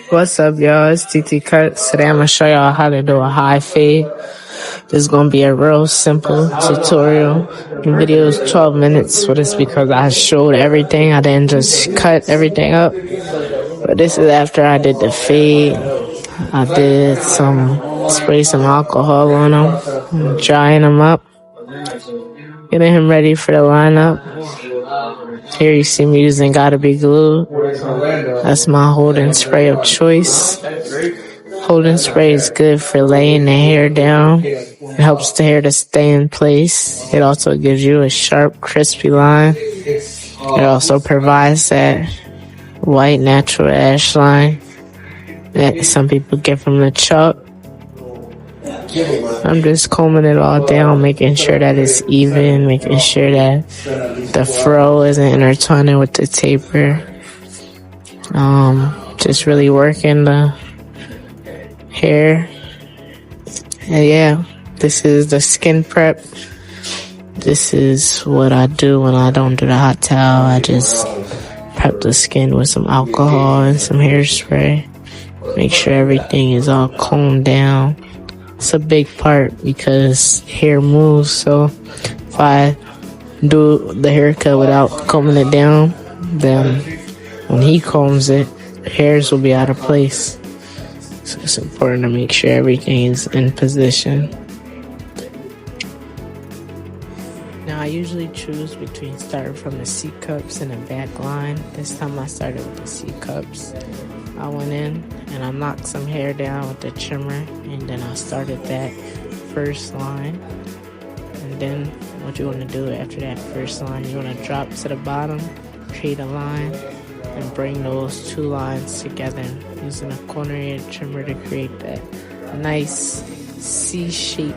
What's up, y'all? It's TT Cuts. Today I'm gonna show y'all how to do a high fade. This is gonna be a real simple tutorial. The video is 12 minutes for this because I showed everything. I didn't just cut everything up. But this is after I did the fade. I did spray some alcohol on him, drying him up, getting him ready for the lineup. Here you see me using Gotta Be Glue. That's my holding spray of choice. Holding spray is good for laying the hair down. It helps the hair to stay in place. It also gives you a sharp, crispy line. It also provides that white natural ash line that some people get from the chalk. I'm just combing it all down, making sure that it's even, making sure that the fro isn't intertwining with the taper. Just really working the hair. And yeah, this is the skin prep. This is what I do when I don't do the hot towel. I just prep the skin with some alcohol and some hairspray. Make sure everything is all combed down. It's a big part because hair moves, so if I do the haircut without combing it down, then when he combs it, the hairs will be out of place. So it's important to make sure everything is in position. Now I usually choose between starting from the C cups and the back line. This time I started with the C cups. I went in and I knocked some hair down with the trimmer, and then I started that first line. And then what you want to do after that first line, you want to drop to the bottom, create a line, and bring those two lines together using a corner of your trimmer to create that nice C shape.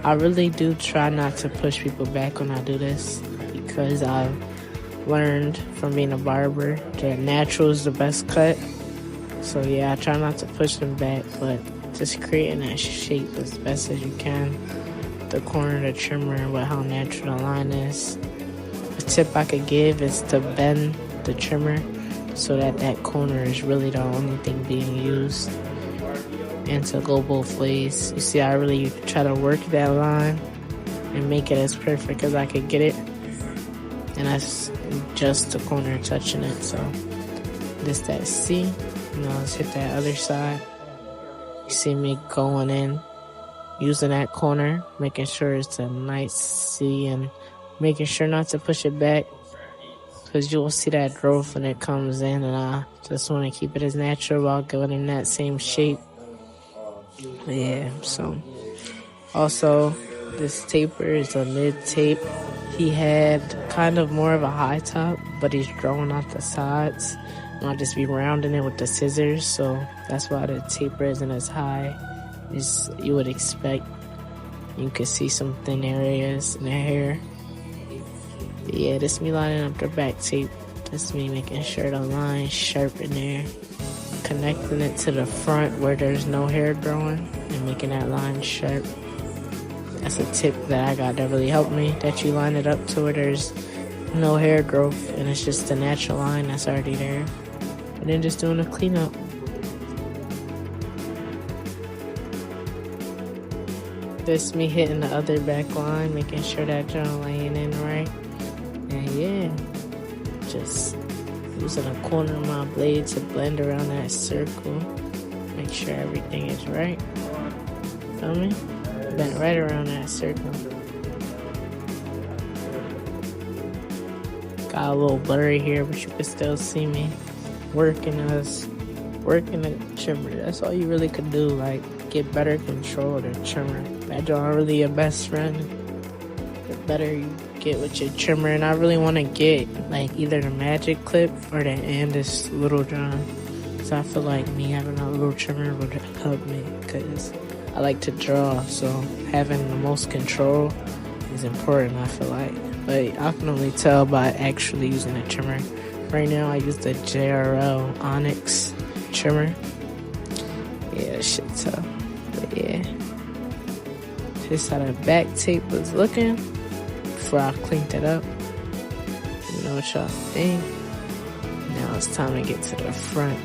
I really do try not to push people back when I do this because I've learned from being a barber that natural is the best cut. So yeah, I try not to push them back, but just creating that shape as best as you can. The corner of the trimmer with how natural the line is. A tip I could give is to bend the trimmer so that that corner is really the only thing being used, and to go both ways. You see, I really try to work that line and make it as perfect as I could get it, and that's just the corner touching it. So this that C. Now let's hit that other side. You see me going in, using that corner, making sure it's a nice C and making sure not to push it back, because you will see that growth when it comes in, and I just want to keep it as natural while going in that same shape. Yeah, so also this taper is a mid tape. He had kind of more of a high top, but he's growing out the sides. I'll just be rounding it with the scissors, so that's why the taper isn't as high as you would expect. You can see some thin areas in the hair. But yeah, this me lining up the back tape. This me making sure the line's sharp in there, connecting it to the front where there's no hair growing and making that line sharp. That's a tip that I got that really helped me, that you line it up to where there's no hair growth and it's just a natural line that's already there. And then just doing a cleanup. This me hitting the other back line, making sure that joint laying in right. And yeah, just using a corner of my blade to blend around that circle. Make sure everything is right. Feel me? Bend right around that circle. Got a little blurry here, but you can still see me working the trimmer. That's all you really could do, like get better control of the trimmer. That joint really your best friend. The better you get with your trimmer, and I really want to get like either the magic clip or the Andis little drum. So I feel like me having a little trimmer would help me because I like to draw, so having the most control is important, I feel like. But I can only tell by actually using a trimmer. Right now I use the JRL Onyx trimmer. Yeah, that shit tough. But yeah, this how the back tape was looking before I cleaned it up. You know what y'all think? Now it's time to get to the front.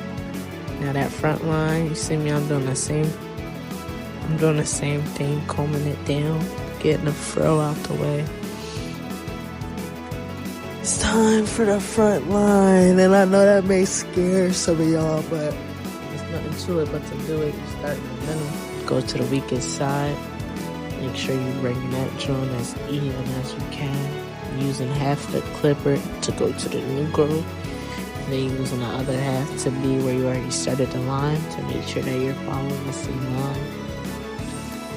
Now that front line, you see me, I'm doing the same thing, combing it down, getting the fro out the way. It's time for the front line, and I know that may scare some of y'all, but there's nothing to it but to do it. You start in the middle, go to the weakest side, make sure you bring that joint as even as you can, using half the clipper to go to the new groove, and then using the other half to be where you already started the line to make sure that you're following the same line.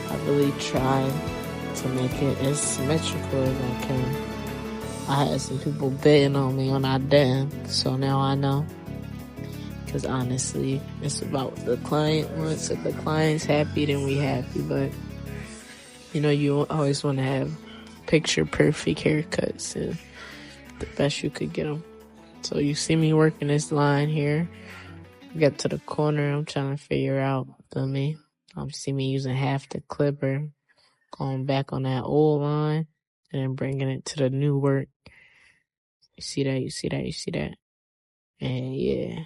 I really try to make it as symmetrical as I can. I had some people betting on me when I didn't, so now I know. Because honestly, it's about what the client wants. If the client's happy, then we happy. But, you always want to have picture-perfect haircuts and the best you could get them. So you see me working this line here. Get to the corner, I'm trying to figure out, feel me? See me using half the clipper, going back on that old line, and then bringing it to the new work. You see that? And yeah.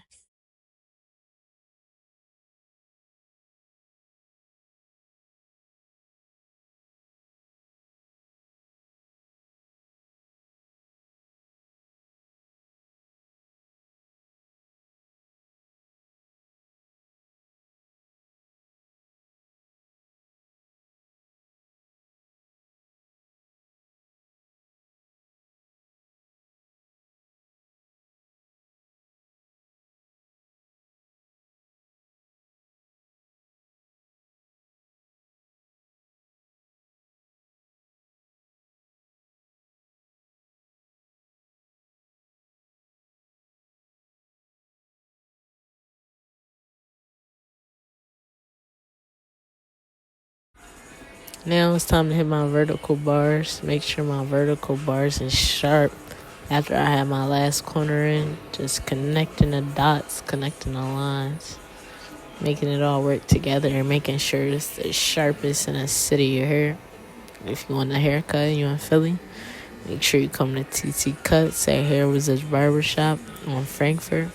Now it's time to hit my vertical bars. Make sure my vertical bars is sharp. After I have my last corner in, just connecting the dots, connecting the lines, making it all work together and making sure it's the sharpest in the city your hair. If you want a haircut, you in Philly, make sure you come to TT Cuts at Hair Wizards Barbershop on Frankfurt.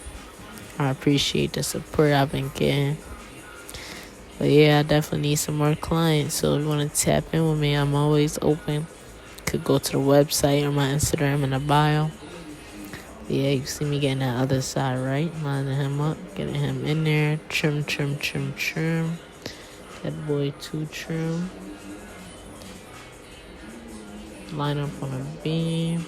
I appreciate the support I've been getting. But yeah, I definitely need some more clients. So if you want to tap in with me, I'm always open. Could go to the website or my Instagram in the bio. But yeah, you see me getting that other side right. Lining him up, getting him in there. Trim. That boy too trim. Line up on a beam.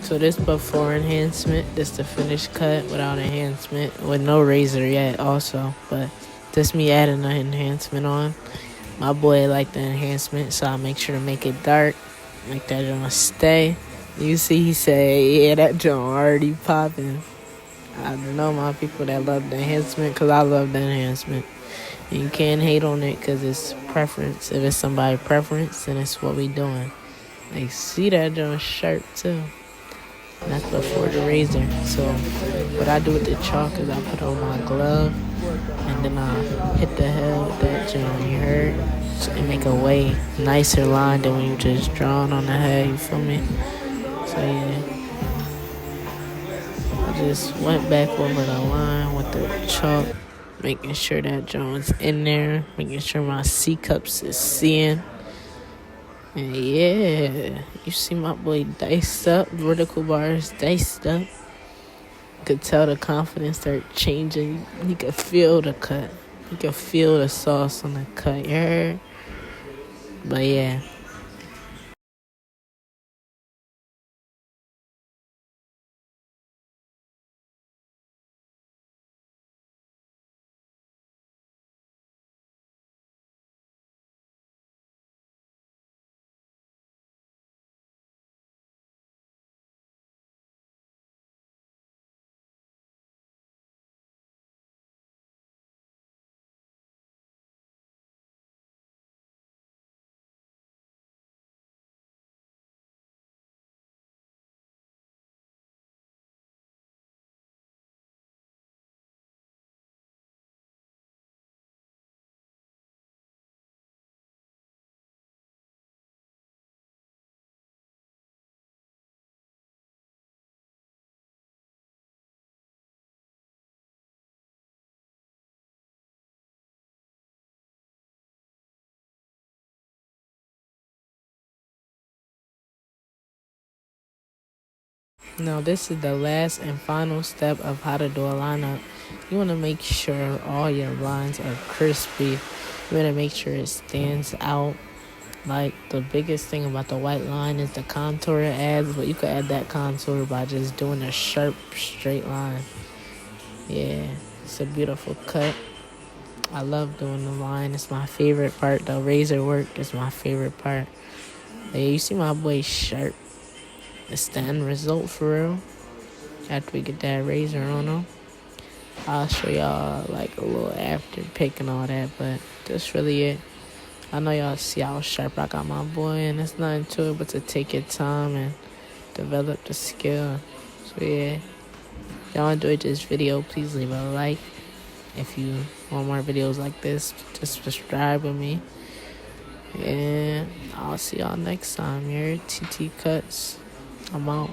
So this before enhancement, this the finished cut without enhancement, with no razor yet also. But this me adding the enhancement on. My boy like the enhancement, so I make sure to make it dark, make that joint stay. You see he say, yeah, that joint already popping. I know my people that love the enhancement because I love the enhancement. And you can't hate on it because it's preference. If it's somebody's preference, then it's what we doing. Like, see that joint sharp too. And that's before the razor. So what I do with the chalk is I put on my glove and then I hit the head with that joint, you heard? So it make a way nicer line than when you just drawing on the head, you feel me? So yeah. just went back over the line with the chalk, making sure that joint's in there, making sure my C cups is seeing. And yeah, you see my boy diced up, vertical bars diced up. Could tell the confidence start changing. You could feel the cut. You could feel the sauce on the cut. You heard? But yeah. Now this is the last and final step of how to do a lineup. You want to make sure all your lines are crispy. You want to make sure it stands out. Like, the biggest thing about the white line is the contour it adds, but you could add that contour by just doing a sharp, straight line. Yeah, it's a beautiful cut. I love doing the line. It's my favorite part. The razor work is my favorite part. Yeah, you see my boy sharp. It's the end result for real. After we get that razor on him, I'll show y'all like a little after pick and all that, but that's really it. I know y'all see how sharp I got my boy, and there's nothing to it but to take your time and develop the skill. So yeah, if y'all enjoyed this video, please leave a like. If you want more videos like this, just subscribe with me. And I'll see y'all next time. Here, TT Cuts. I'm out.